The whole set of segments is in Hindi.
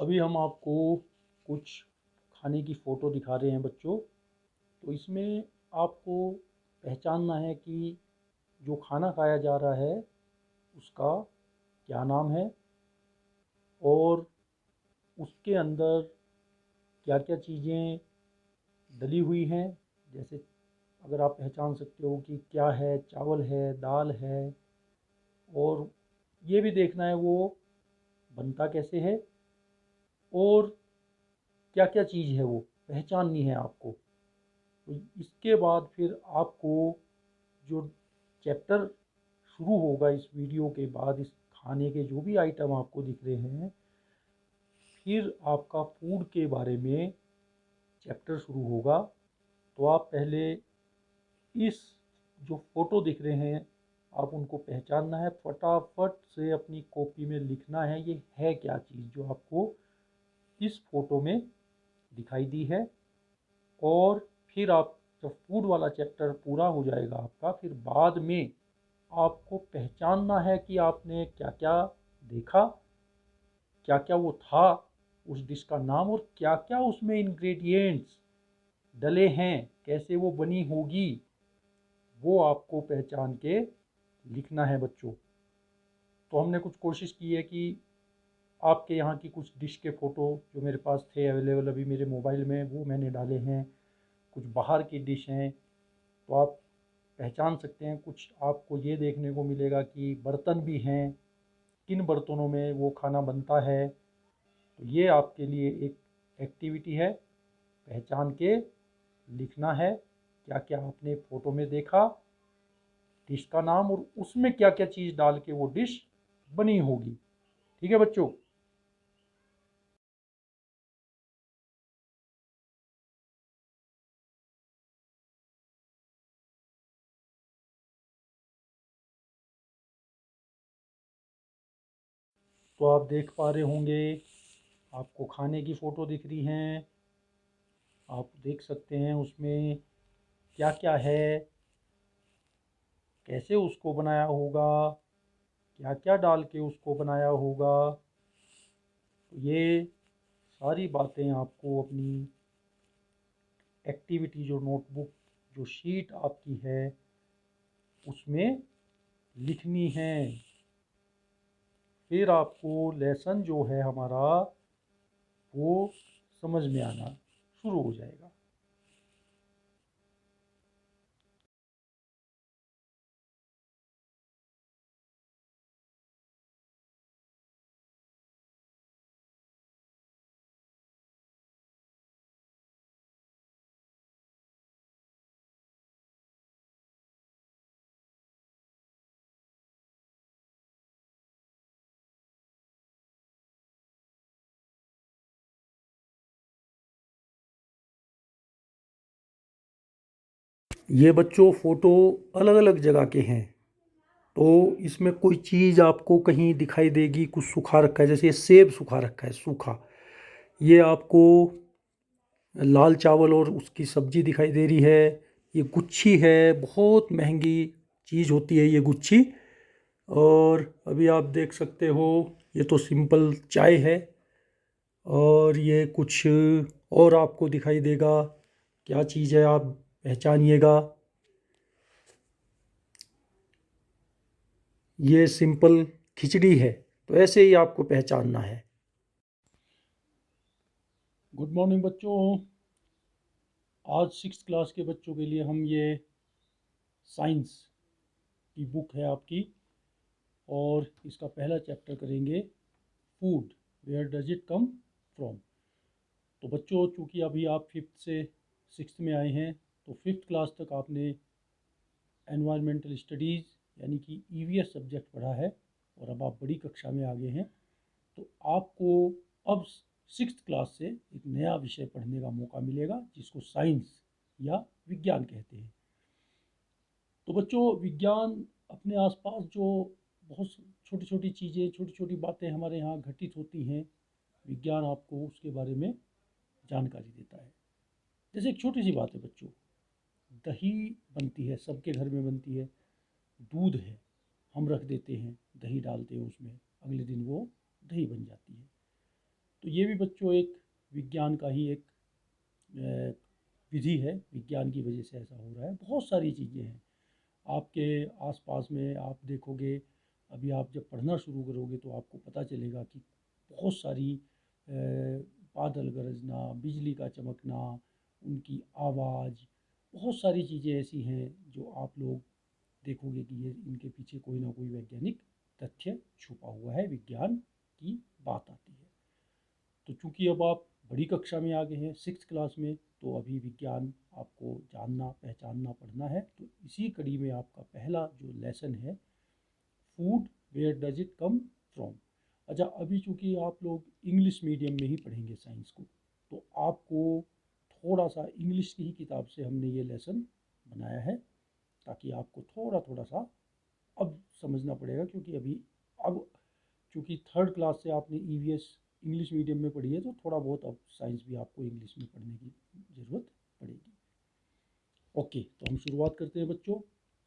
अभी हम आपको कुछ खाने की फ़ोटो दिखा रहे हैं बच्चों। तो इसमें आपको पहचानना है कि जो खाना खाया जा रहा है उसका क्या नाम है और उसके अंदर क्या क्या चीज़ें डली हुई हैं। जैसे अगर आप पहचान सकते हो कि क्या है, चावल है, दाल है, और ये भी देखना है वो बनता कैसे है और क्या क्या चीज़ है वो पहचाननी है आपको। तो इसके बाद फिर आपको जो चैप्टर शुरू होगा इस वीडियो के बाद, इस खाने के जो भी आइटम आपको दिख रहे हैं, फिर आपका फूड के बारे में चैप्टर शुरू होगा। तो आप पहले इस जो फ़ोटो दिख रहे हैं आप उनको पहचानना है, फटाफट से अपनी कॉपी में लिखना है ये है क्या चीज़ जो आपको इस फ़ोटो में दिखाई दी है। और फिर आप जब फूड वाला चैप्टर पूरा हो जाएगा आपका, फिर बाद में आपको पहचानना है कि आपने क्या क्या देखा, क्या क्या वो था, उस डिश का नाम, और क्या क्या उसमें इंग्रेडिएंट्स डले हैं, कैसे वो बनी होगी, वो आपको पहचान के लिखना है बच्चों। तो हमने कुछ कोशिश की है कि आपके यहाँ की कुछ डिश के फ़ोटो जो मेरे पास थे अवेलेबल अभी मेरे मोबाइल में, वो मैंने डाले हैं। कुछ बाहर की डिश हैं तो आप पहचान सकते हैं। कुछ आपको ये देखने को मिलेगा कि बर्तन भी हैं, किन बर्तनों में वो खाना बनता है। तो ये आपके लिए एक एक्टिविटी है, पहचान के लिखना है क्या क्या आपने फ़ोटो में देखा, डिश का नाम, और उसमें क्या क्या चीज़ डाल के वो डिश बनी होगी। ठीक है बच्चों। तो आप देख पा रहे होंगे, आपको खाने की फ़ोटो दिख रही हैं। आप देख सकते हैं उसमें क्या क्या है, कैसे उसको बनाया होगा, क्या क्या डाल के उसको बनाया होगा। तो ये सारी बातें आपको अपनी एक्टिविटी जो नोटबुक, जो शीट आपकी है, उसमें लिखनी है। फिर आपको लेसन जो है हमारा वो समझ में आना शुरू हो जाएगा। ये बच्चों फ़ोटो अलग अलग जगह के हैं। तो इसमें कोई चीज़ आपको कहीं दिखाई देगी, कुछ सूखा रखा है, जैसे ये सेब सूखा रखा है, सूखा। ये आपको लाल चावल और उसकी सब्जी दिखाई दे रही है। ये गुच्छी है, बहुत महंगी चीज़ होती है ये गुच्छी। और अभी आप देख सकते हो ये तो सिंपल चाय है। और ये कुछ और आपको दिखाई देगा, क्या चीज़ है आप पहचानिएगा। ये सिंपल खिचड़ी है। तो ऐसे ही आपको पहचानना है। गुड मॉर्निंग बच्चों। आज 6th क्लास के बच्चों के लिए हम ये साइंस की बुक है आपकी, और इसका पहला चैप्टर करेंगे, food, where does it come from. तो बच्चों, चूँकि अभी आप 5th से 6th में आए हैं, तो 5th क्लास तक आपने एनवायरमेंटल स्टडीज़ यानी कि ईवीएस सब्जेक्ट पढ़ा है, और अब आप बड़ी कक्षा में आ गए हैं। तो आपको अब 6th क्लास से एक नया विषय पढ़ने का मौका मिलेगा जिसको साइंस या विज्ञान कहते हैं। तो बच्चों, विज्ञान अपने आसपास जो बहुत छोटी छोटी चीज़ें, छोटी छोटी बातें हमारे यहाँ घटित होती हैं, विज्ञान आपको उसके बारे में जानकारी देता है। जैसे एक छोटी सी बात है बच्चों, दही बनती है, सबके घर में बनती है। दूध है, हम रख देते हैं, दही डालते हैं उसमें, अगले दिन वो दही बन जाती है। तो ये भी बच्चों एक विज्ञान का ही एक विधि है, विज्ञान की वजह से ऐसा हो रहा है। बहुत सारी चीज़ें हैं आपके आसपास में, आप देखोगे अभी आप जब पढ़ना शुरू करोगे तो आपको पता चलेगा कि बहुत सारी बादल गरजना, बिजली का चमकना, उनकी आवाज़, बहुत सारी चीज़ें ऐसी हैं जो आप लोग देखोगे कि ये इनके पीछे कोई ना कोई वैज्ञानिक तथ्य छुपा हुआ है, विज्ञान की बात आती है। तो चूंकि अब आप बड़ी कक्षा में आ गए हैं, 6th क्लास में, तो अभी विज्ञान आपको जानना, पहचानना, पढ़ना है। तो इसी कड़ी में आपका पहला जो लेसन है, food where does it come from. अच्छा, अभी चूंकि आप लोग इंग्लिश मीडियम में ही पढ़ेंगे साइंस को, तो आपको थोड़ा सा इंग्लिश की ही किताब से हमने ये लेसन बनाया है, ताकि आपको थोड़ा थोड़ा सा अब समझना पड़ेगा, क्योंकि अभी अब चूँकि 3rd क्लास से आपने ईवीएस इंग्लिश मीडियम में पढ़ी है, तो थोड़ा बहुत अब साइंस भी आपको इंग्लिश में पढ़ने की ज़रूरत पड़ेगी। ओके, तो हम शुरुआत करते हैं बच्चों।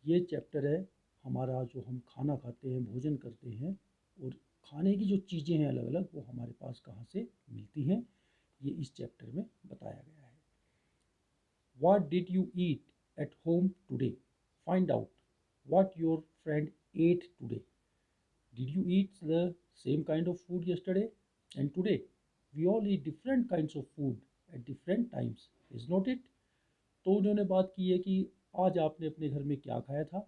ये चैप्टर है हमारा, जो हम खाना खाते हैं, भोजन करते हैं, और खाने की जो चीज़ें हैं अलग अलग, वो हमारे पास कहाँ से मिलती हैं, ये इस चैप्टर में बताया गया है। What did you eat at home today? Find out what your friend ate today. Did you eat the same kind of food yesterday and today? We all eat different kinds of food at different times, is not it? तो उन्होंने बात की है कि आज आपने अपने घर में क्या खाया था,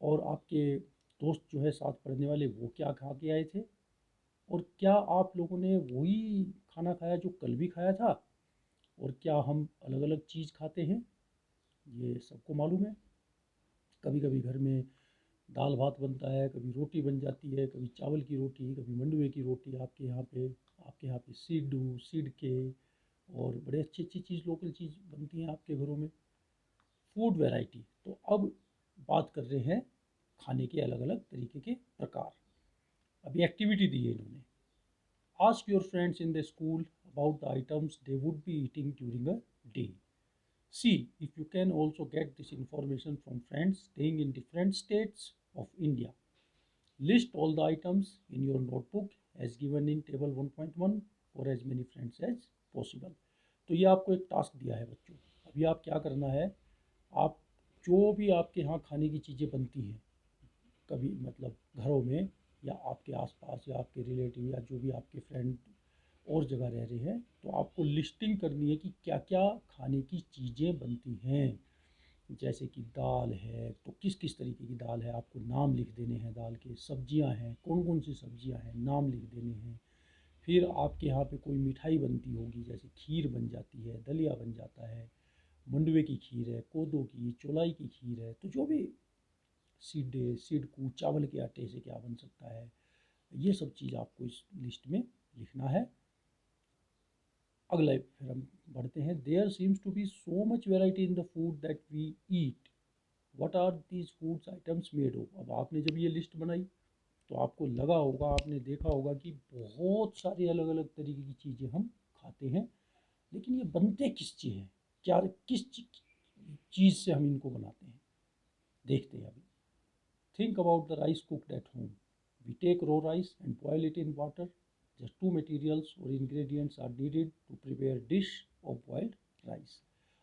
और आपके दोस्त जो है साथ पढ़ने वाले, वो क्या खा के आए थे, और क्या आप लोगों ने वही खाना खाया जो कल भी खाया था, और क्या हम अलग अलग चीज़ खाते हैं, ये सबको मालूम है। कभी कभी घर में दाल भात बनता है, कभी रोटी बन जाती है, कभी चावल की रोटी, कभी मंडुए की रोटी, आपके यहाँ पे सीडू सीड के, और बड़े अच्छी अच्छी चीज़, लोकल चीज़ बनती हैं आपके घरों में। Food variety. तो अब बात कर रहे हैं खाने के अलग अलग तरीके के प्रकार। अभी एक्टिविटी दी है इन्होंने, ask your friends in the school about the items they would be eating during a day. See if you can also get this information from friends staying in different states of India. List all the items in your notebook as given in table 1.1 for as many friends as possible. तो ये आपको एक टास्क दिया है बच्चों। अभी आप क्या करना है, आप जो भी आपके यहाँ खाने की चीज़ें बनती हैं, कभी मतलब घरों में, या आपके आसपास, या आपके रिलेटिव, या जो भी आपके फ्रेंड और जगह रह रहे हैं, तो आपको लिस्टिंग करनी है कि क्या क्या खाने की चीज़ें बनती हैं। जैसे कि दाल है, तो किस किस तरीके की दाल है, आपको नाम लिख देने हैं दाल के। सब्जियां हैं, कौन कौन सी सब्जियां हैं, नाम लिख देने हैं। फिर आपके यहाँ पे कोई मिठाई बनती होगी, जैसे खीर बन जाती है, दलिया बन जाता है, मंडुए की खीर है, कोदो की, चौलाई की खीर है, तो जो भी सिडकू, चावल के आटे से क्या बन सकता है, ये सब चीज़ आपको इस लिस्ट में लिखना है। अगला फिर हम बढ़ते हैं। There seems to be so much variety in the food that we eat, what are these foods items made of. अब आपने जब ये लिस्ट बनाई, तो आपको लगा होगा, आपने देखा होगा कि बहुत सारी अलग अलग तरीके की चीज़ें हम खाते हैं, लेकिन ये बनते किस चीज़ हैं, क्या किस चीज़ से हम इनको बनाते हैं, देखते हैं अभी। Think about the rice cooked at home. We take raw rice and boil it in water. Just two materials or ingredients are needed to prepare dish of boiled rice.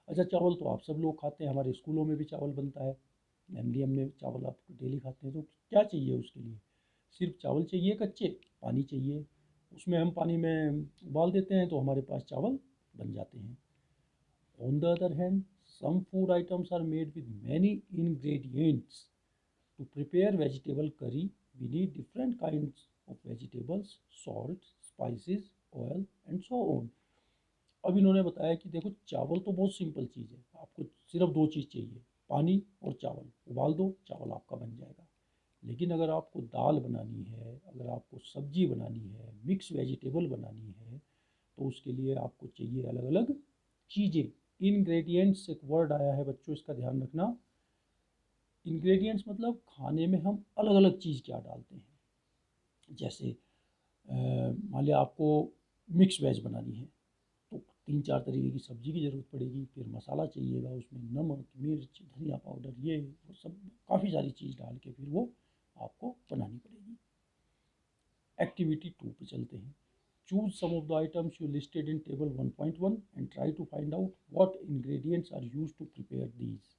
अच्छा, चावल तो आप सब लोग खाते हैं, हमारे स्कूलों में भी चावल बनता है, एमडीएम में चावल आप डेली खाते हैं। तो क्या चाहिए उसके लिए, सिर्फ चावल चाहिए कच्चे, पानी चाहिए, उसमें हम पानी में उबाल देते हैं, तो हमारे पास चावल बन जाते हैं। On the other hand, some food items are made with many ingredients. To prepare vegetable curry, we need different kinds of vegetables, salt, spices, oil and so on. अब इन्होंने बताया कि देखो, चावल तो बहुत सिंपल चीज़ है, आपको सिर्फ दो चीज़ चाहिए, पानी और चावल, उबाल दो, चावल आपका बन जाएगा। लेकिन अगर आपको दाल बनानी है, अगर आपको सब्जी बनानी है, मिक्स वेजिटेबल बनानी है, तो उसके लिए आपको चाहिए अलग अलग चीज़ें। इनग्रेडिएंट्स एक वर्ड आया है बच्चों, इसका ध्यान रखना। इंग्रेडिएंट्स मतलब खाने में हम अलग अलग चीज़ क्या डालते हैं। जैसे मान लिया आपको मिक्स वेज बनानी है, तो 3-4 तरीके की सब्ज़ी की ज़रूरत पड़ेगी, फिर मसाला चाहिएगा, उसमें नमक, मिर्च, धनिया पाउडर, ये वो सब काफ़ी सारी चीज़ डाल के फिर वो आपको बनानी पड़ेगी। एक्टिविटी 2 पे चलते हैं। choose some of the items you listed in table 1.1 and try to find out what ingredients are used to prepare these.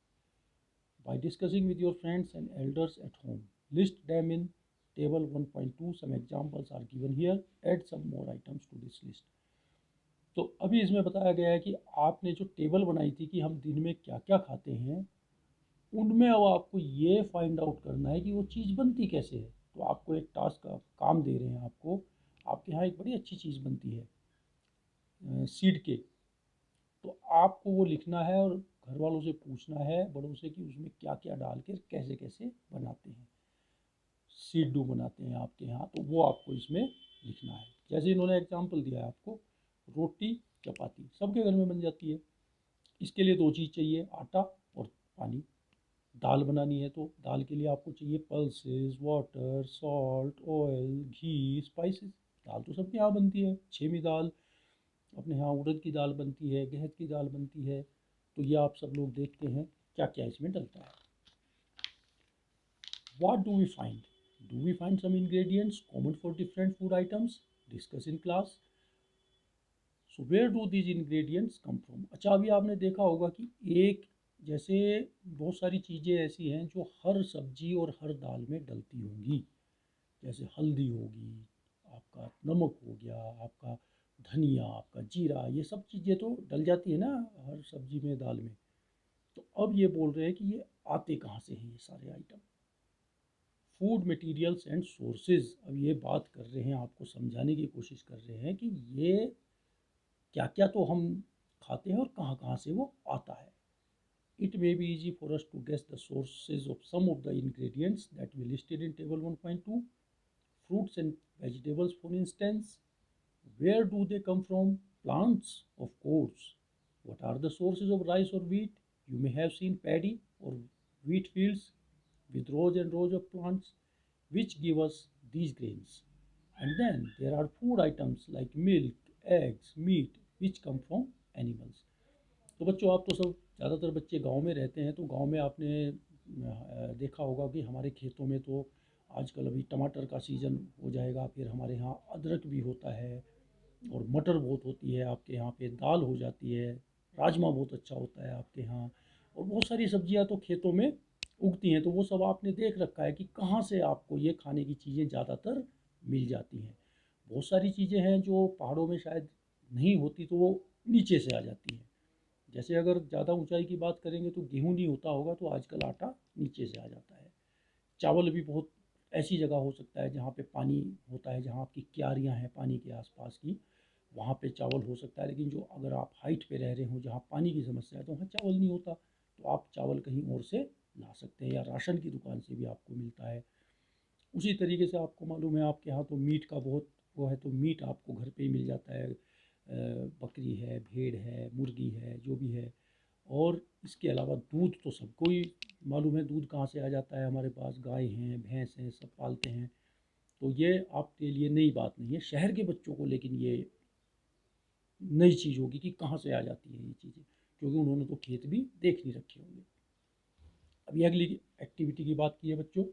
By discussing with your friends and elders at home, list them in table 1.2. Some examples are given here. Add some more items to this list. तो अभी इसमें बताया गया है कि आपने जो टेबल बनाई थी कि हम दिन में क्या क्या खाते हैं, उनमें अब आपको ये फाइंड आउट करना है कि वो चीज़ बनती कैसे है। तो आपको एक टास्क का काम दे रहे हैं आपको। आपके यहाँ एक बड़ी अच्छी चीज़ बनती है सीड केक। तो आपको वो लिखना है और घर वालों से पूछना है, बड़ों से, कि उसमें क्या क्या डाल के कैसे कैसे बनाते हैं, सीड डू बनाते हैं आपके यहाँ। तो वो आपको इसमें लिखना है। जैसे इन्होंने एग्जांपल दिया है आपको, रोटी चपाती सबके घर में बन जाती है। इसके लिए दो चीज़ चाहिए, आटा और पानी। दाल बनानी है तो दाल के लिए आपको चाहिए पल्सेस, वाटर, सॉल्ट, ऑयल, घी, स्पाइसेस। दाल तो सबके यहाँ बनती है। छेमी दाल अपने यहाँ, उड़द की दाल बनती है, गहत की दाल बनती है। तो ये आप सब लोग देखते हैं क्या क्या इसमें डलता है। What do we find? Do we find some ingredients common for different food items? Discuss in class. So where do these ingredients come from? अच्छा, अभी आपने देखा होगा कि एक जैसे बहुत सारी चीज़ें ऐसी हैं जो हर सब्जी और हर दाल में डलती होंगी। जैसे हल्दी होगी, आपका नमक हो गया, आपका धनिया, आपका जीरा, ये सब चीज़ें तो डल जाती है ना हर सब्जी में, दाल में। तो अब ये बोल रहे हैं कि ये आते कहाँ से हैं ये सारे item. Food materials and sources. अब ये बात कर रहे हैं, आपको समझाने की कोशिश कर रहे हैं कि ये क्या क्या तो हम खाते हैं और कहाँ कहाँ से वो आता है। It may be easy for us to guess the sources of some of the ingredients that we listed in table 1.2. Fruits and vegetables, for instance. Where do they come from? Plants, of course. What are the sources of rice or wheat? You may have seen paddy or wheat fields with rows and rows of plants which give us these grains. And then there are food items like milk, eggs, meat which come from animals. तो बच्चों, आप तो सब ज़्यादातर बच्चे गांव में रहते हैं, तो गांव में आपने देखा होगा कि हमारे खेतों में तो आजकल अभी टमाटर का सीज़न हो जाएगा, फिर हमारे यहाँ अदरक भी होता है और मटर बहुत होती है आपके यहाँ पे, दाल हो जाती है, राजमा बहुत अच्छा होता है आपके यहाँ, और बहुत सारी सब्जियाँ तो खेतों में उगती हैं। तो वो सब आपने देख रखा है कि कहाँ से आपको ये खाने की चीज़ें ज़्यादातर मिल जाती हैं। बहुत सारी चीज़ें हैं जो पहाड़ों में शायद नहीं होती, तो वो नीचे से आ जाती हैं। जैसे अगर ज़्यादा ऊंचाई की बात करेंगे तो गेहूँ नहीं होता होगा, तो आजकल आटा नीचे से आ जाता है। चावल भी बहुत ऐसी जगह हो सकता है जहाँ पे पानी होता है, जहाँ आपकी क्यारियाँ हैं पानी के आसपास की, वहाँ पे चावल हो सकता है। लेकिन जो अगर आप हाइट पे रह रहे हो जहाँ पानी की समस्या है, तो वहाँ चावल नहीं होता, तो आप चावल कहीं और से ला सकते हैं, या राशन की दुकान से भी आपको मिलता है। उसी तरीके से आपको मालूम है आपके यहाँ तो मीट का बहुत वो है, तो मीट आपको घर पे ही मिल जाता है। बकरी है, भेड़ है, मुर्गी है, जो भी है। और इसके अलावा दूध तो सबको ही मालूम है, दूध कहाँ से आ जाता है। हमारे पास गाय हैं, भैंस हैं, सब पालते हैं। तो ये आपके लिए नई बात नहीं है, शहर के बच्चों को लेकिन ये नई चीज़ होगी कि कहाँ से आ जाती है ये चीज़ें, क्योंकि उन्होंने तो खेत भी देख नहीं रखे होंगे। अभी अगली एक्टिविटी की बात की है बच्चों।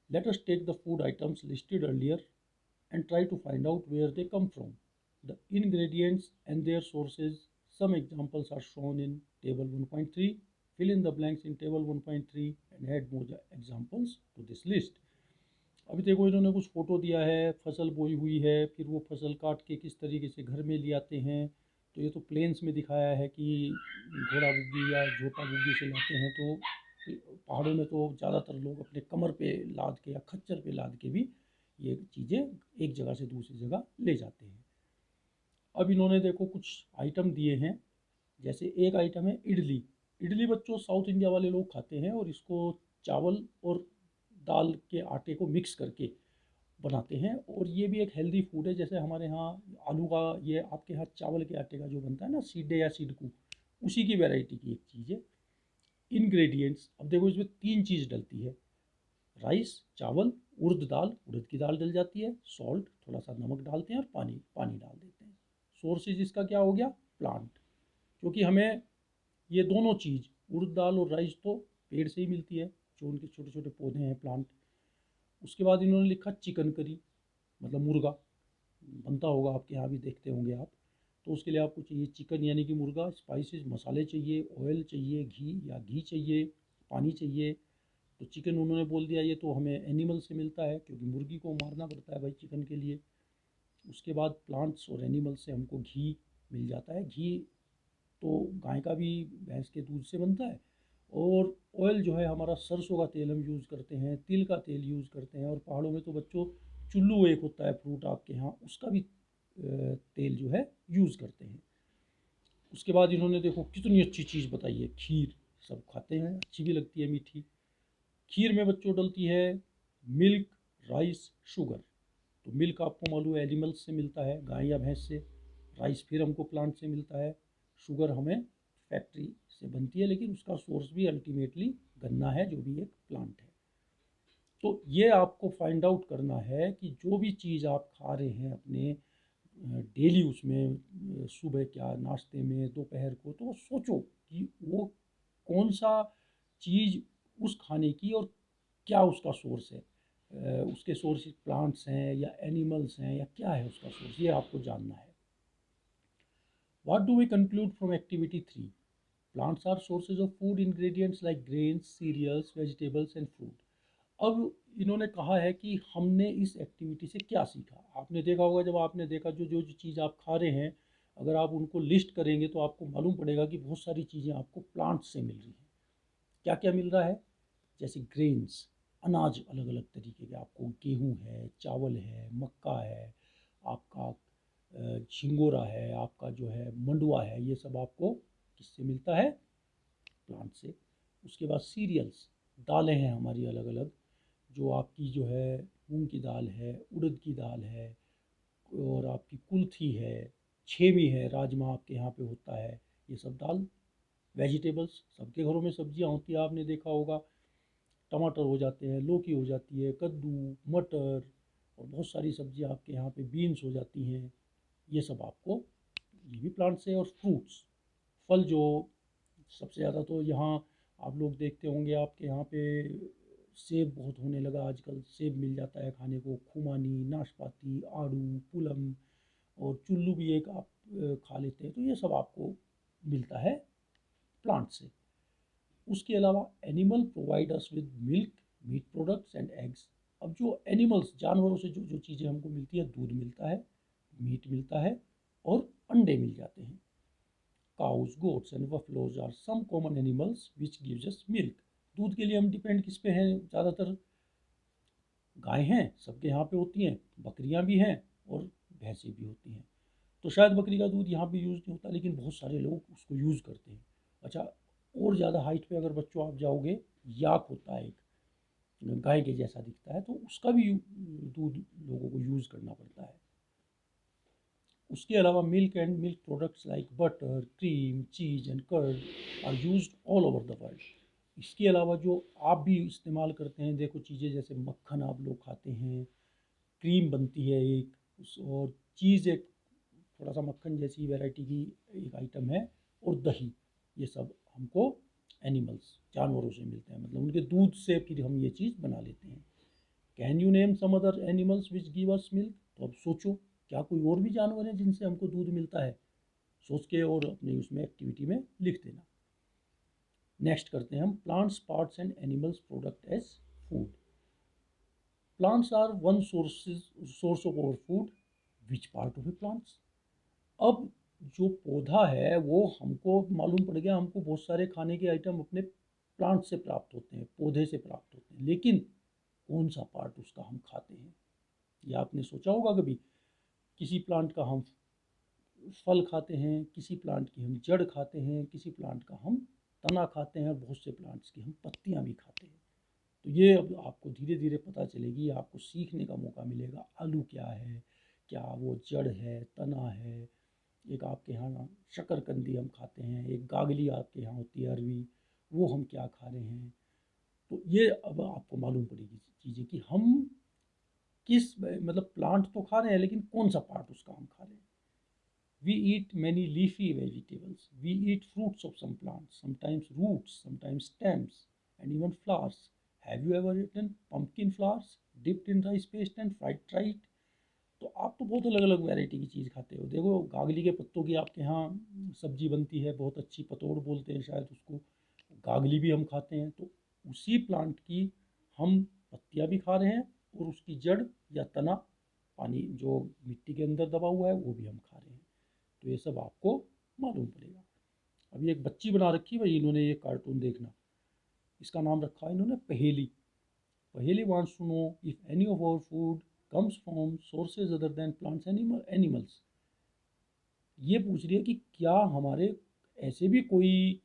Let us take the food items listed earlier and try to find out where they come from. The ingredients and their sources. Some examples are shown in table 1.3. Fill in the blanks in table 1.3 and add more examples to this list. अभी देखो, इन्होंने कुछ फ़ोटो दिया है, फसल बोई हुई है, फिर वो फसल काट के किस तरीके से घर में ले आते हैं। तो ये तो प्लेन्स में दिखाया है कि घोड़ा बुग्गी या झोटा बुग्गी से लाते हैं। तो पहाड़ों में तो ज़्यादातर लोग अपने कमर पे लाद के या खच्चर पे लाद के भी ये चीज़ें एक जगह से दूसरी जगह ले जाते हैं। अब इन्होंने देखो कुछ आइटम दिए हैं। जैसे एक आइटम है इडली। इडली बच्चों साउथ इंडिया वाले लोग खाते हैं, और इसको चावल और दाल के आटे को मिक्स करके बनाते हैं, और ये भी एक हेल्दी फूड है। जैसे हमारे यहाँ आलू का, ये आपके यहाँ चावल के आटे का जो बनता है ना, सीडे या सीडकू, उसी की वैरायटी की एक चीज़ है। इंग्रेडिएंट्स, अब देखो इसमें तीन चीज़ डलती है, राइस चावल, उड़द दाल, उड़द की दाल डल जाती है, सॉल्ट थोड़ा सा नमक डालते हैं, और पानी पानी डाल देते हैं। सोर्सेज इसका क्या हो गया, प्लांट, क्योंकि हमें ये दोनों चीज़ उड़द दाल और राइस तो पेड़ से ही मिलती है, जो उनके छोटे छोटे पौधे हैं, प्लांट। उसके बाद इन्होंने लिखा चिकन करी, मतलब मुर्गा। बनता होगा आपके यहाँ भी, देखते होंगे आप। तो उसके लिए आपको चाहिए चिकन यानी कि मुर्गा, स्पाइसेस मसाले चाहिए, ऑयल चाहिए, घी चाहिए, पानी चाहिए। तो चिकन उन्होंने बोल दिया ये तो हमें एनिमल से मिलता है, क्योंकि मुर्गी को मारना पड़ता है भाई चिकन के लिए। उसके बाद प्लांट्स और एनिमल से हमको घी मिल जाता है। घी तो गाय का भी, भैंस के दूध से बनता है। और ऑयल जो है हमारा, सरसों का तेल हम यूज़ करते हैं, तिल का तेल यूज़ करते हैं। और पहाड़ों में तो बच्चों चुल्लू एक होता है फ्रूट आपके यहाँ, उसका भी तेल जो है यूज़ करते हैं। उसके बाद इन्होंने देखो कितनी अच्छी चीज़ बताई है, खीर। सब खाते हैं, अच्छी भी लगती है, मीठी। खीर में बच्चों डलती है मिल्क, राइस, शुगर। तो मिल्क आपको मालूम है एनिमल्स से मिलता है, गाय या भैंस से। राइस फिर हमको प्लांट से मिलता है। शुगर हमें फैक्ट्री से बनती है, लेकिन उसका सोर्स भी अल्टीमेटली गन्ना है, जो भी एक प्लांट है। तो ये आपको फाइंड आउट करना है कि जो भी चीज़ आप खा रहे हैं अपने डेली, उसमें सुबह क्या नाश्ते में, दोपहर को, तो सोचो कि वो कौन सा चीज़ उस खाने की, और क्या उसका सोर्स है। उसके सोर्स प्लांट्स हैं या एनिमल्स हैं, या क्या है उसका सोर्स, ये आपको जानना है। What do we conclude from activity 3? Plants are sources of food ingredients like grains, cereals, vegetables and fruit. अब इन्होंने कहा है कि हमने इस एक्टिविटी से क्या सीखा। आपने देखा होगा, जब आपने देखा जो जो चीज़ आप खा रहे हैं, अगर आप उनको लिस्ट करेंगे तो आपको मालूम पड़ेगा कि बहुत सारी चीज़ें आपको प्लांट से मिल रही हैं। क्या क्या मिल रहा है? जैसे ग्रेन्स, अनाज अलग अलग तरीके के, आपको गेहूँ है, चावल है, मक्का है, आपका झिंगोरा है, आपका जो है मंडुआ है, ये सब आपको किससे मिलता है? प्लांट से। उसके बाद सीरियल्स, दालें हैं हमारी अलग अलग, जो आपकी जो है मूंग की दाल है, उड़द की दाल है, और आपकी कुल्थी है, छेमी है, राजमा आपके यहाँ पे होता है, ये सब दाल। वेजिटेबल्स, सबके घरों में सब्जियाँ होती है, आपने देखा होगा, टमाटर हो जाते हैं, लौकी हो जाती है, कद्दू, मटर, और बहुत सारी सब्जियाँ आपके यहाँ पे, बीन्स हो जाती हैं। ये सब आपको, ये भी प्लांट से। और फ्रूट्स, फल जो सबसे ज़्यादा तो यहाँ आप लोग देखते होंगे, आपके यहाँ पे सेब बहुत होने लगा आजकल। सेब मिल जाता है खाने को, खुमानी, नाशपाती, आड़ू, पुलम, और चुल्लू भी एक आप खा लेते हैं। तो ये सब आपको मिलता है प्लांट से। उसके अलावा animal provide us with milk, meat products and eggs. अब जो एनिमल्स, जानवरों से जो जो चीज़ें हमको मिलती है, दूध मिलता है, मीट मिलता है, और अंडे मिल जाते हैं। Cows, goats and buffaloes are some common animals which gives us milk. दूध के लिए हम डिपेंड किस पे हैं ज़्यादातर? गाय हैं, सबके यहाँ पे होती हैं, बकरियाँ भी हैं, और भैंसें भी होती हैं। तो शायद बकरी का दूध यहाँ पे यूज़ नहीं होता, लेकिन बहुत सारे लोग उसको यूज़ करते हैं। अच्छा, और ज़्यादा हाइट पे अगर बच्चों आप जाओगे, याक होता है एक, गाय के जैसा दिखता है, तो उसका भी दूध लोगों को यूज़ करना पड़ता है। उसके अलावा milk and milk products like butter, cream, cheese and curd are used all over the world. इसके अलावा जो आप भी इस्तेमाल करते हैं, देखो चीज़ें जैसे मक्खन आप लोग खाते हैं, क्रीम बनती है एक, और चीज़ एक थोड़ा सा मक्खन जैसी वैरायटी की एक आइटम है, और दही, ये सब हमको एनिमल्स, जानवरों से मिलते हैं, मतलब उनके दूध से फिर हम ये चीज़ बना लेते हैं। Can you name some other animals which give us milk? तो अब सोचो, क्या कोई और भी जानवर है जिनसे हमको दूध मिलता है? सोच के और अपनी उसमें एक्टिविटी में लिख देना। नेक्स्ट करते हैं हम, plants, parts and animals product as food. Plants are one source of our food. Which part of a plants? अब जो पौधा है वो हमको मालूम पड़ गया, हमको बहुत सारे खाने के आइटम अपने प्लांट से प्राप्त होते हैं, पौधे से प्राप्त होते हैं, लेकिन कौन सा पार्ट उसका हम खाते हैं? ये आपने सोचा होगा कभी? किसी प्लांट का हम फल खाते हैं, किसी प्लांट की हम जड़ खाते हैं, किसी प्लांट का हम तना खाते हैं, और बहुत से प्लांट्स की हम पत्तियां भी खाते हैं। तो ये अब आपको धीरे धीरे पता चलेगी, आपको सीखने का मौका मिलेगा। आलू क्या है, क्या वो जड़ है, तना है। एक आपके यहाँ शकरकंदी हम खाते हैं, एक गागली आपके यहाँ होती है अरवी, वो हम क्या खा रहे हैं। तो ये अब आपको मालूम पड़ेगी चीज़ें कि हम किस, मतलब प्लांट तो खा रहे हैं, लेकिन कौन सा पार्ट उसका हम खा रहे हैं। We eat many leafy vegetables. We eat fruits of some plants, sometimes roots, sometimes stems, and even flowers. Have you ever eaten pumpkin flowers dipped in rice paste and fried? तो आप तो बहुत अलग अलग वैरायटी की चीज़ खाते हो। देखो गागली के पत्तों की आपके यहाँ सब्जी बनती है, बहुत अच्छी, पतोड़ बोलते हैं शायद उसको, गागली भी हम खाते हैं। तो उसी प्लांट की हम पत्तियाँ भी खा रहे हैं और उसकी जड़ या तना, पानी जो मिट्टी के अंदर दबा हुआ है, वो भी हम खा रहे हैं। तो ये सब आपको मालूम पड़ेगा। अभी एक बच्ची बना रखी है भाई इन्होंने, ये कार्टून देखना, इसका नाम रखा है इन्होंने पहेली। पहेली wants to know if any of our food comes from sources other than plants animals। ये पूछ रही है कि क्या हमारे ऐसे भी कोई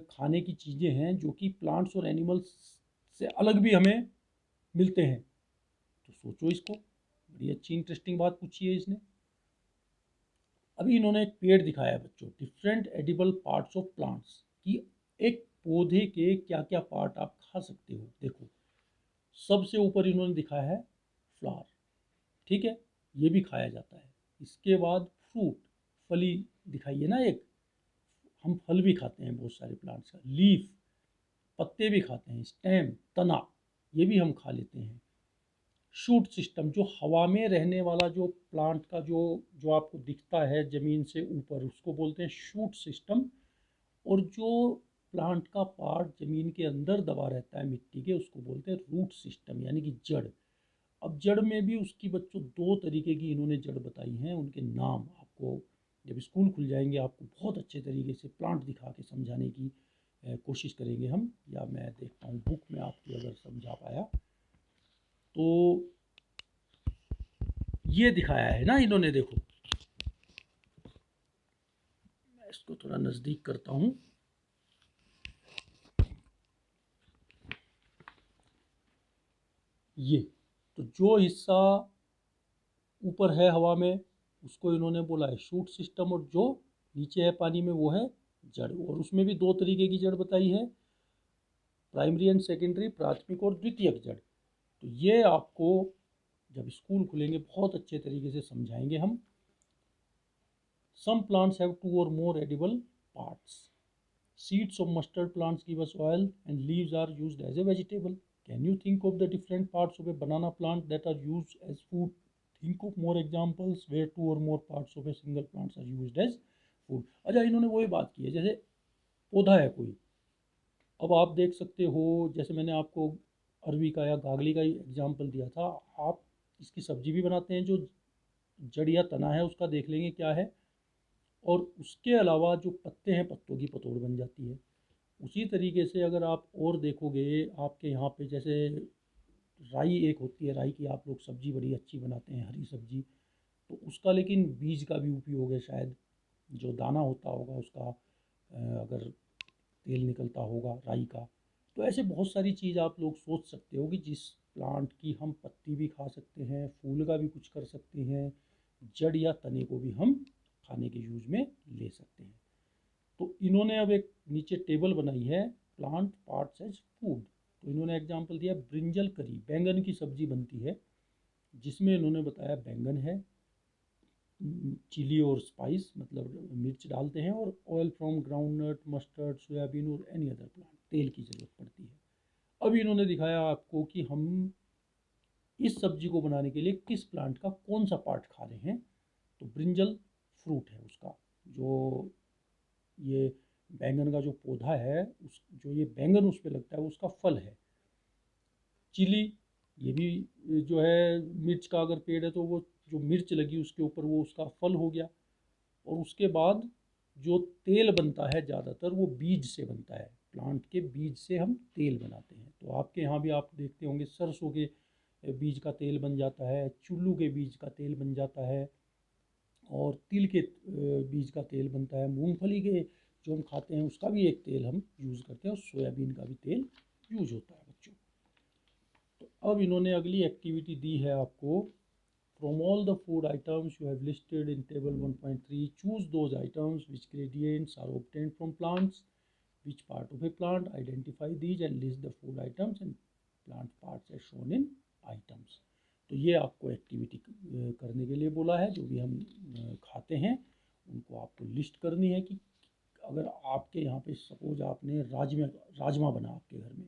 खाने की चीज़ें हैं जो कि प्लांट्स और एनिमल्स से अलग भी हमें मिलते हैं। तो सोचो इसको, बड़ी अच्छी इंटरेस्टिंग बात पूछी है इसने। अभी इन्होंने एक पेड़ दिखाया है बच्चों, different edible parts of plants, कि एक पौधे के क्या क्या पार्ट आप खा सकते हो। देखो सबसे ऊपर इन्होंने दिखाया है फ्लावर, ठीक है, ये भी खाया जाता है। इसके बाद फ्रूट, फली दिखाई है ना एक, हम फल भी खाते हैं बहुत सारे प्लांट्स का। लीफ, पत्ते भी खाते हैं। स्टेम, तना, ये भी हम खा लेते हैं। शूट सिस्टम, जो हवा में रहने वाला जो प्लांट का जो जो आपको दिखता है ज़मीन से ऊपर, उसको बोलते हैं शूट सिस्टम। और जो प्लांट का पार्ट ज़मीन के अंदर दबा रहता है मिट्टी के, उसको बोलते हैं रूट सिस्टम, यानी कि जड़। अब जड़ में भी उसकी बच्चों दो तरीके की इन्होंने जड़ बताई हैं, उनके नाम आपको जब स्कूल खुल जाएंगे आपको बहुत अच्छे तरीके से प्लांट दिखा के समझाने की कोशिश करेंगे हम, या मैं देखता हूँ बुक में आपकी अगर समझा पाया तो। ये दिखाया है ना इन्होंने, देखो मैं इसको थोड़ा नज़दीक करता हूँ। ये तो जो हिस्सा ऊपर है हवा में, उसको इन्होंने बोला है शूट सिस्टम, और जो नीचे है पानी में वो है जड़। और उसमें भी दो तरीके की जड़ बताई है, प्राइमरी एंड सेकेंडरी, प्राथमिक और द्वितीयक जड़। तो ये आपको जब स्कूल खुलेंगे बहुत अच्छे तरीके से समझाएंगे हम। सम प्लांट्स हैव टू और more edible parts. Seeds of mustard plants give us oil and leaves are used as a vegetable. Can you think of the different parts of a banana plant that are used as food? Think of more examples where two or more parts of a single plant are used as food. अच्छा इन्होंने वही बात की है, जैसे पौधा है कोई, अब आप देख सकते हो, जैसे मैंने आपको अरवी का या गागली का ही एग्जाम्पल दिया था, आप इसकी सब्जी भी बनाते हैं। जो जड़ या तना है उसका देख लेंगे क्या है, और उसके अलावा जो पत्ते हैं, पत्तों की पतोड़ बन जाती है। उसी तरीके से अगर आप और देखोगे आपके यहाँ पे, जैसे राई एक होती है, राई की आप लोग सब्जी बड़ी अच्छी बनाते हैं, हरी सब्जी। तो उसका लेकिन बीज का भी उपयोग है शायद, जो दाना होता होगा उसका अगर तेल निकलता होगा राई का। तो ऐसे बहुत सारी चीज़ आप लोग सोच सकते हो कि जिस प्लांट की हम पत्ती भी खा सकते हैं, फूल का भी कुछ कर सकते हैं, जड़ या तने को भी हम खाने के यूज में ले सकते हैं। तो इन्होंने अब एक नीचे टेबल बनाई है, प्लांट पार्ट्स एज फूड। तो इन्होंने एग्जांपल दिया ब्रिंजल करी, बैंगन की सब्जी बनती है, जिसमें इन्होंने बताया बैंगन है, चिली और स्पाइस मतलब मिर्च डालते हैं, और oil from groundnut, mustard, soybean और एनी अदर प्लांट, तेल की ज़रूरत पड़ती है। अब इन्होंने दिखाया आपको कि हम इस सब्जी को बनाने के लिए किस प्लांट का कौन सा पार्ट खा रहे हैं। तो ब्रिंजल फ्रूट है उसका, जो ये बैंगन का जो पौधा है, उस जो ये बैंगन उस पर लगता है उसका फल है। चिली, ये भी जो है मिर्च का अगर पेड़ है तो वो जो मिर्च लगी उसके ऊपर वो उसका फल हो गया। और उसके बाद जो तेल बनता है ज़्यादातर वो बीज से बनता है, प्लांट के बीज से हम तेल बनाते हैं। तो आपके यहाँ भी आप देखते होंगे सरसों के बीज का तेल बन जाता है, चुल्लू के बीज का तेल बन जाता है, और तिल के बीज का तेल बनता है, मूंगफली के जो हम खाते हैं उसका भी एक तेल हम यूज़ करते हैं, और सोयाबीन का भी तेल यूज होता है बच्चों। तो अब इन्होंने अगली एक्टिविटी दी है आपको, from all the food items you have listed in table 1.3 choose those items which ingredients are obtained from plants, which part of a plant, identify these and list the food items and plant parts as shown in items। तो ये आपको एक्टिविटी करने के लिए बोला है, जो भी हम खाते हैं उनको आपको लिस्ट करनी है। कि अगर आपके यहाँ पे सपोज आपने राजमा बना आपके घर में,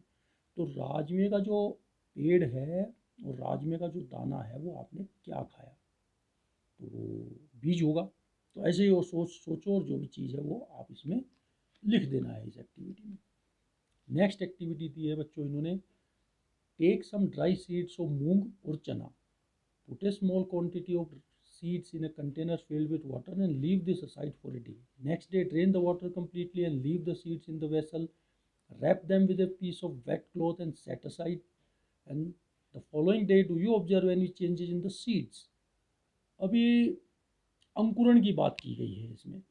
तो राजमे का जो पेड़ है और राजमे का जो दाना है वो आपने क्या खाया, तो वो बीज होगा। तो ऐसे ही वो सोचो और जो भी चीज़ है वो आप इसमें लिख देना है इस एक्टिविटी में। नेक्स्ट एक्टिविटी दी है बच्चों इन्होंने, take some dry seeds of moong और chana, put a small quantity of seeds in a container filled with water and leave this aside for a day. Next day, drain the water completely and leave the seeds in the vessel. Wrap them with a piece of wet cloth and set aside. And the following day, do you observe any changes in the seeds? अभी अंकुरण की बात की गई है इसमें।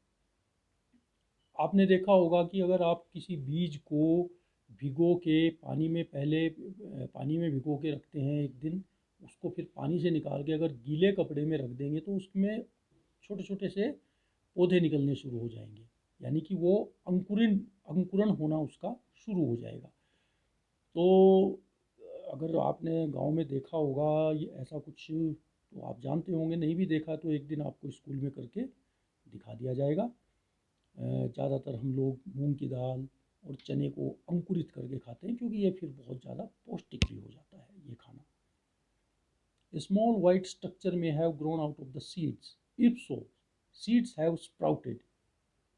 आपने देखा होगा कि अगर आप किसी बीज को भिगो के पानी में पहले पानी में भिगो के रखते हैं एक दिन, उसको फिर पानी से निकाल के अगर गीले कपड़े में रख देंगे तो उसमें छोटे छोटे से पौधे निकलने शुरू हो जाएंगे, यानी कि वो अंकुरण अंकुरण होना उसका शुरू हो जाएगा। तो अगर आपने गांव में देखा होगा ये ऐसा कुछ, तो आप जानते होंगे, नहीं भी देखा तो एक दिन आपको स्कूल में करके दिखा दिया जाएगा। ज़्यादातर हम लोग मूंग की दाल और चने को अंकुरित करके खाते हैं क्योंकि ये फिर बहुत ज़्यादा पौष्टिक भी हो जाता है ये खाना। स्मॉल वाइट स्ट्रक्चर में have grown out of the seeds, if so seeds have sprouted.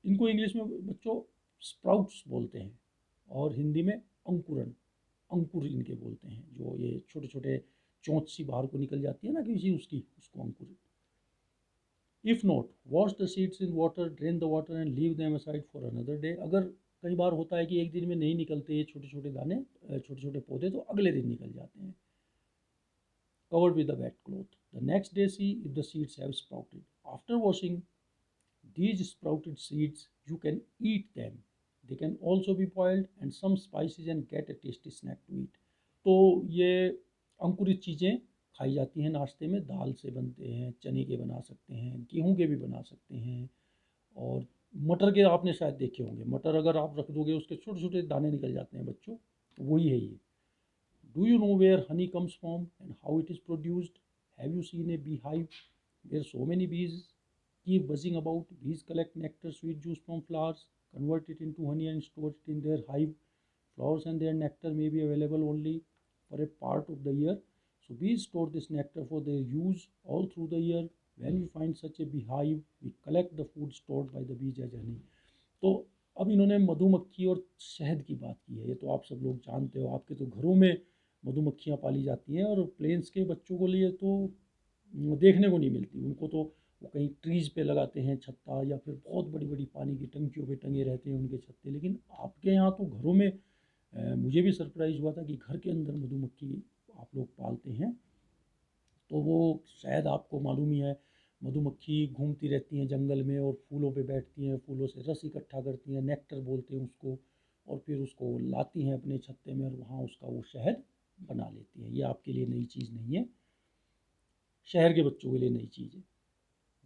इनको इंग्लिश में बच्चों स्प्राउट्स बोलते हैं और हिंदी में अंकुरण, अंकुर इनके बोलते हैं। जो ये छोटे छोटे चोंच सी बाहर को निकल जाती है ना किसी उसकी, उसको अंकुरित। If not, wash the seeds in water, drain the water and leave them aside for another day. अगर कई बार होता है कि एक दिन में नहीं निकलते ये छोटे छोटे दाने, छोटे छोटे पौधे, तो अगले दिन निकल जाते हैं। Covered with the wet cloth, the next day see if the seeds have sprouted. After washing these sprouted seeds, you can eat them. They can also be boiled and some spices and get a tasty snack to eat. तो ये अंकुरित चीज़ें खाई जाती हैं नाश्ते में, दाल से बनते हैं, चने के बना सकते हैं, गेहूं के भी बना सकते हैं, और मटर के आपने शायद देखे होंगे। मटर अगर आप रख दोगे उसके छोटे छोटे दाने निकल जाते हैं बच्चों, वही है ये। Do you know where honey comes from and how it is produced? Have you seen a beehive where so many bees keep buzzing about? Bees collect nectar, sweet juice from flowers, convert it into honey and store it in their hive. Flowers and their nectar may be available only for a part of the year. So bees store this nectar for their use all through the year. When we find such a beehive, we collect the food stored by the bees as honey. तो अब इन्होंने मधुमक्खी और शहद की बात की है। ये तो आप सब लोग जानते हो, आपके तो घरों में मधुमक्खियाँ पाली जाती हैं, और प्लेन्स के बच्चों को लिए तो देखने को नहीं मिलती। उनको तो वो कहीं ट्रीज़ पे लगाते हैं छत्ता, या फिर बहुत बड़ी बड़ी पानी की टंकियों पे टंगे रहते हैं उनके छत्ते। लेकिन आपके यहाँ तो घरों में मुझे भी सरप्राइज़ हुआ था कि घर के अंदर मधुमक्खी आप लोग पालते हैं। तो वो शायद आपको मालूम ही है, मधुमक्खी घूमती रहती हैं जंगल में और फूलों पे बैठती हैं, फूलों से रस इकट्ठा करती हैं, नेक्टर बोलते हैं उसको, और फिर उसको लाती हैं अपने छत्ते में और वहाँ उसका वो शहद बना लेती हैं। ये आपके लिए नई चीज़ नहीं है, शहर के बच्चों के लिए नई चीज़ है।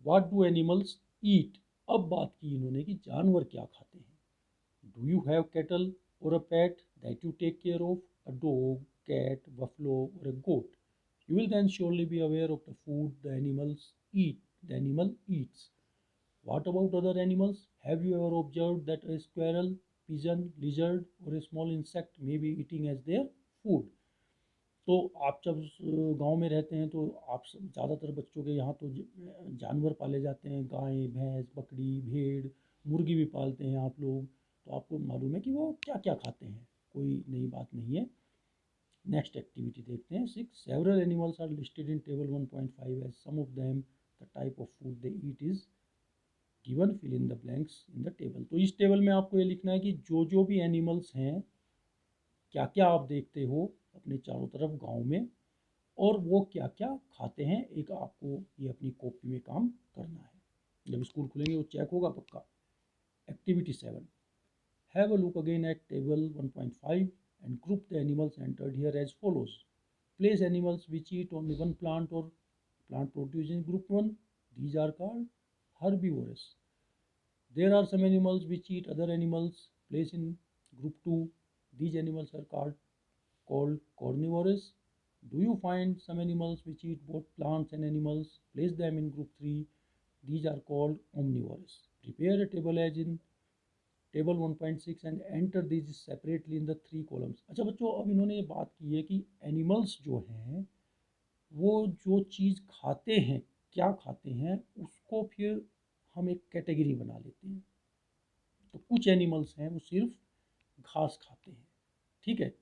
What do animals eat? अब बात की इन्होंने कि जानवर क्या खाते हैं। डू यू हैव कैटल और a pet that you take care of, a dog, cat, buffalo और a goat? You will then surely be aware of the food the animals eat. The animal eats. What about other animals? Have you ever observed that a squirrel, pigeon, lizard, or a small insect may be eating as their food? तो आप जब गांव में रहते हैं तो आप ज़्यादातर बच्चों के यहाँ तो जानवर पाले जाते हैं, गाय, भैंस, बकरी, भेड़, मुर्गी भी पालते हैं आप लोग। तो आपको मालूम है कि वो क्या क्या खाते हैं, कोई नई बात नहीं है। नेक्स्ट एक्टिविटी देखते हैं 6। Several animals are listed in table 1.5 as some of them the type of food they eat is given, fill in the blanks in the table. तो इस टेबल में आपको ये लिखना है कि जो भी एनिमल्स हैं, क्या क्या आप देखते हो अपने चारों तरफ गांव में, और वो क्या क्या खाते हैं। एक आपको ये अपनी कॉपी में काम करना है, जब स्कूल खुलेंगे वो चेक होगा पक्का। Activity 7, have a look again at table 1.5 and group the animals entered here as follows. Place animals which eat only one plant or plant produce in group 1. These are called herbivorous. There are some animals which eat other animals. Place in group 2. These animals are called carnivorous. Do you find some animals which eat both plants and animals? Place them in group 3. These are called omnivorous. Prepare a table as in table 1.6 and enter these separately in the 3 columns. अच्छा बच्चों, अब इन्होंने ये बात की है कि एनिमल्स जो हैं वो जो चीज़ खाते हैं, क्या खाते हैं उसको फिर हम एक कैटेगरी बना लेते हैं। तो कुछ एनिमल्स हैं वो सिर्फ घास खाते हैं, ठीक है,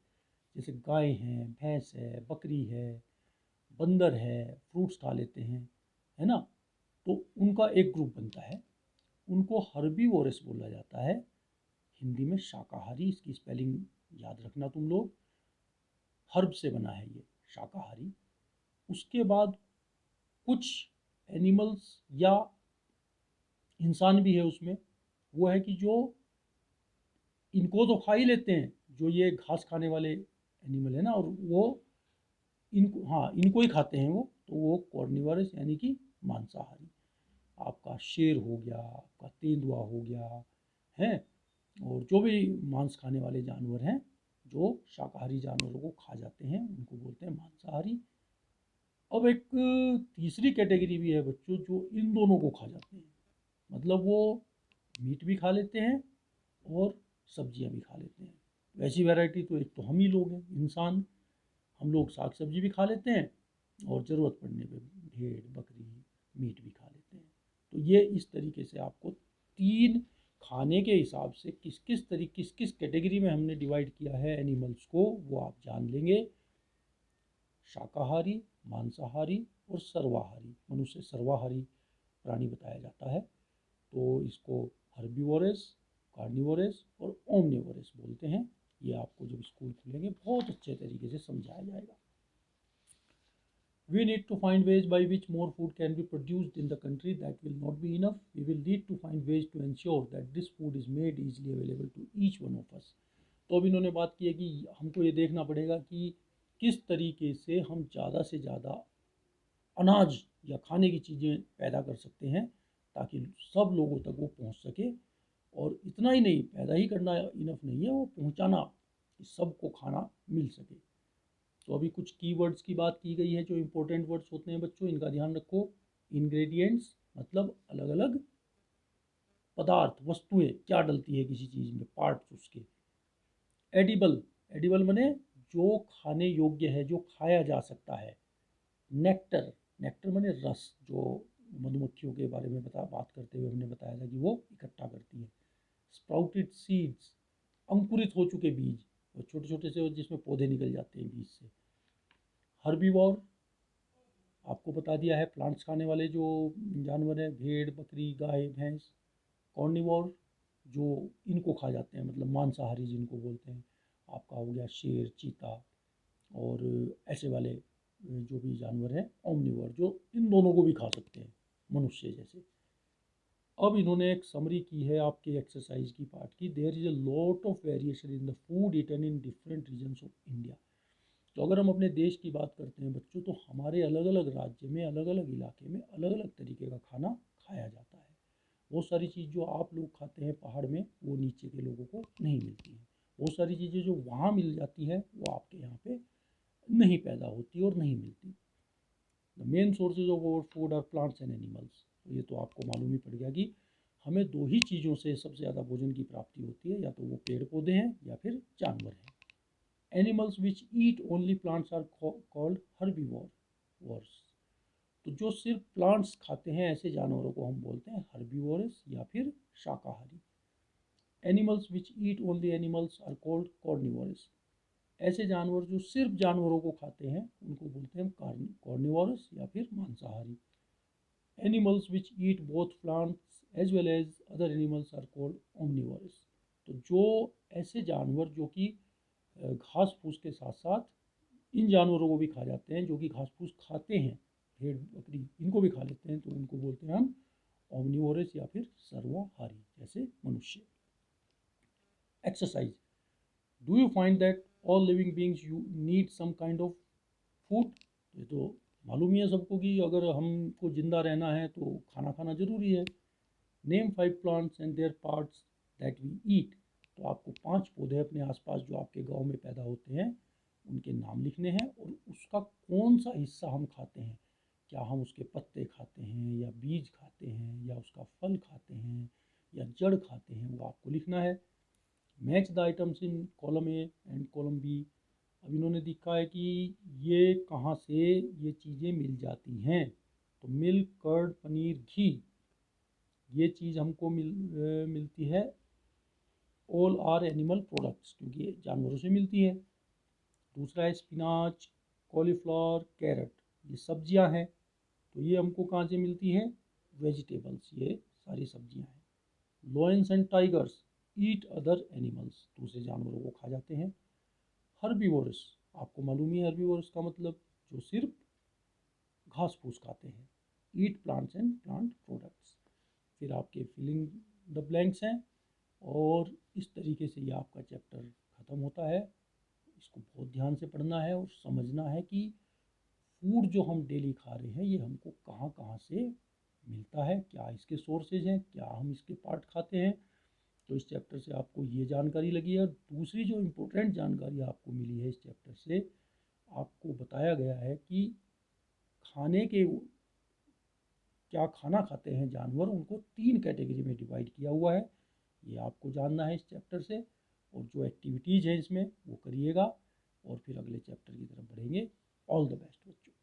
जैसे गाय है, भैंस है, बकरी है, बंदर है, फ्रूट्स खा लेते हैं, है ना। तो उनका एक ग्रुप बनता है, उनको हर्बीवोरस बोला जाता है, हिंदी में शाकाहारी। इसकी स्पेलिंग याद रखना तुम लोग, हर्ब से बना है ये, शाकाहारी। उसके बाद कुछ एनिमल्स या इंसान भी है उसमें, वो है कि जो इनको तो खा ही लेते हैं, जो ये घास खाने वाले एनिमल है ना, और वो इनको, हाँ, इनको ही खाते हैं वो, तो वो कॉर्निवरस यानी कि मांसाहारी। आपका शेर हो गया, आपका तेंदुआ हो गया है, और जो भी मांस खाने वाले जानवर हैं जो शाकाहारी जानवरों को खा जाते हैं उनको बोलते हैं मांसाहारी। अब एक तीसरी कैटेगरी भी है बच्चों, जो इन दोनों को खा जाते हैं, मतलब वो मीट भी खा लेते हैं और सब्जियां भी खा लेते हैं। वैसी वैरायटी तो एक तो हम ही लोग हैं, इंसान। हम लोग साग सब्जी भी खा लेते हैं और ज़रूरत पड़ने पे भेड़ बकरी मीट भी खा लेते हैं। तो ये इस तरीके से आपको तीन खाने के हिसाब से किस किस कैटेगरी में हमने डिवाइड किया है एनिमल्स को, वो आप जान लेंगे। शाकाहारी, मांसाहारी और सर्वाहारी। मनुष्य सर्वाहारी प्राणी बताया जाता है, तो इसको हर्बीवोरस, कार्निवोरस और ओमनिवोरस बोलते हैं। ये आपको जब स्कूल खुलेंगे बहुत अच्छे तरीके से समझाया जाएगा। We need to find ways by which more food can be produced in the country. That will not be enough. We will need to find ways to ensure that this food is made easily available to each one of us. तो अब इन्होंने बात की है कि हमको ये देखना पड़ेगा कि किस तरीके से हम ज़्यादा से ज़्यादा अनाज या खाने की चीज़ें पैदा कर सकते हैं ताकि सब लोगों तक वो पहुंच सके। और इतना ही नहीं, पैदा ही करना इनफ नहीं है, वो पहुंचाना कि सबको खाना मिल सके। तो अभी कुछ कीवर्ड्स की बात की गई है, जो इंपॉर्टेंट वर्ड्स होते हैं बच्चों, इनका ध्यान रखो। इंग्रेडिएंट्स मतलब अलग अलग पदार्थ, वस्तुएं क्या डलती है किसी चीज़ में, पार्ट्स उसके। एडिबल, एडिबल मने जो खाने योग्य है, जो खाया जा सकता है। नेक्टर, नेक्टर मने रस, जो मधुमक्खियों के बारे में बात करते हुए हमने बताया था कि वो इकट्ठा करती है। स्प्राउटेड सीड्स, अंकुरित हो चुके बीज, वो छोटे छोटे से जिसमें पौधे निकल जाते हैं बीज से। हर्बीवोर आपको बता दिया है, प्लांट्स खाने वाले जो जानवर हैं, भेड़ बकरी गाय भैंस। कॉर्निवोर जो इनको खा जाते हैं, मतलब मांसाहारी जिनको बोलते हैं। आपका हो गया शेर, चीता और ऐसे वाले जो भी जानवर हैं। ओमनिवोर जो इन दोनों को भी खा सकते हैं, मनुष्य जैसे। अब इन्होंने एक समरी की है आपके एक्सरसाइज की पार्ट की। There is a lot of variation in the food eaten in different regions of India. तो अगर हम अपने देश की बात करते हैं बच्चों, तो हमारे अलग अलग राज्य में, अलग अलग इलाके में अलग अलग तरीके का खाना खाया जाता है। बहुत सारी चीज़ जो आप लोग खाते हैं पहाड़ में, वो नीचे के लोगों को नहीं मिलती है। बहुत सारी चीज़ें जो वहाँ मिल जाती है वो आपके यहाँ पे नहीं पैदा होती और नहीं मिलती। The main sources of our food are plants and animals. तो ये तो आपको मालूम ही पड़ गया कि हमें दो ही चीज़ों से सबसे ज़्यादा भोजन की प्राप्ति होती है, या तो वो पेड़ पौधे हैं या फिर जानवर हैं। Animals which eat only plants are called herbivores. तो जो सिर्फ प्लांट्स खाते हैं ऐसे जानवरों को हम बोलते हैं हर्बीवोरस या फिर शाकाहारी। Animals which eat only animals are called carnivorous. ऐसे जानवर जो सिर्फ जानवरों को खाते हैं उनको बोलते हैं कॉर्निवोरस या फिर मांसाहारी। Animals which eat both plants as well as other animals are called omnivorous. तो जो ऐसे जानवर जो कि घास फूस के साथ साथ इन जानवरों को भी खा जाते हैं, जो कि घास फूस खाते हैं, भेड़ बकरी इनको भी खा लेते हैं, तो उनको बोलते हैं हम ओमनिवोरस या फिर सर्वाहारी, जैसे मनुष्य। Exercise, do you find that all living beings you need some kind of food. ये तो मालूम ही है सबको कि अगर हमको जिंदा रहना है तो खाना खाना जरूरी है। Name 5 plants and their parts that we eat. तो आपको 5 पौधे अपने आसपास जो आपके गांव में पैदा होते हैं उनके नाम लिखने हैं, और उसका कौन सा हिस्सा हम खाते हैं। क्या हम उसके पत्ते खाते हैं, या बीज खाते हैं, या उसका फल खाते हैं, या जड़ खाते हैं, वो आपको लिखना है। Match the items in column A and column B. अब इन्होंने दिखा है कि ये कहाँ से ये चीज़ें मिल जाती हैं, तो मिल्क, कर्ड, पनीर, घी, ये चीज़ हमको मिलती है। ऑल आर एनिमल प्रोडक्ट्स, क्योंकि ये जानवरों से मिलती है। दूसरा है स्पिनाच, कॉलीफ्लावर, कैरेट, ये सब्जियां हैं। तो ये हमको कहाँ से मिलती हैं? वेजिटेबल्स, ये सारी सब्जियां हैं। Lions and tigers eat other animals, दूसरे जानवरों को खा जाते हैं। हर्बीवोरस, आपको मालूम ही है हर्बीवोरस का मतलब, जो सिर्फ घास फूस खाते हैं। ईट प्लांट्स एंड प्लांट प्रोडक्ट्स। फिर आपके फिलिंग द ब्लैंक्स हैं। और इस तरीके से ये आपका चैप्टर ख़त्म होता है। इसको बहुत ध्यान से पढ़ना है और समझना है कि फूड जो हम डेली खा रहे हैं ये हमको कहाँ कहाँ से मिलता है, क्या इसके सोर्सेज हैं, क्या हम इसके पार्ट खाते हैं। तो इस चैप्टर से आपको ये जानकारी लगी है। और दूसरी जो इम्पोर्टेंट जानकारी आपको मिली है इस चैप्टर से, आपको बताया गया है कि खाने के क्या खाना खाते हैं जानवर, उनको 3 कैटेगरी में डिवाइड किया हुआ है। ये आपको जानना है इस चैप्टर से। और जो एक्टिविटीज़ हैं इसमें वो करिएगा, और फिर अगले चैप्टर की तरफ बढ़ेंगे। ऑल द बेस्ट बच्चों।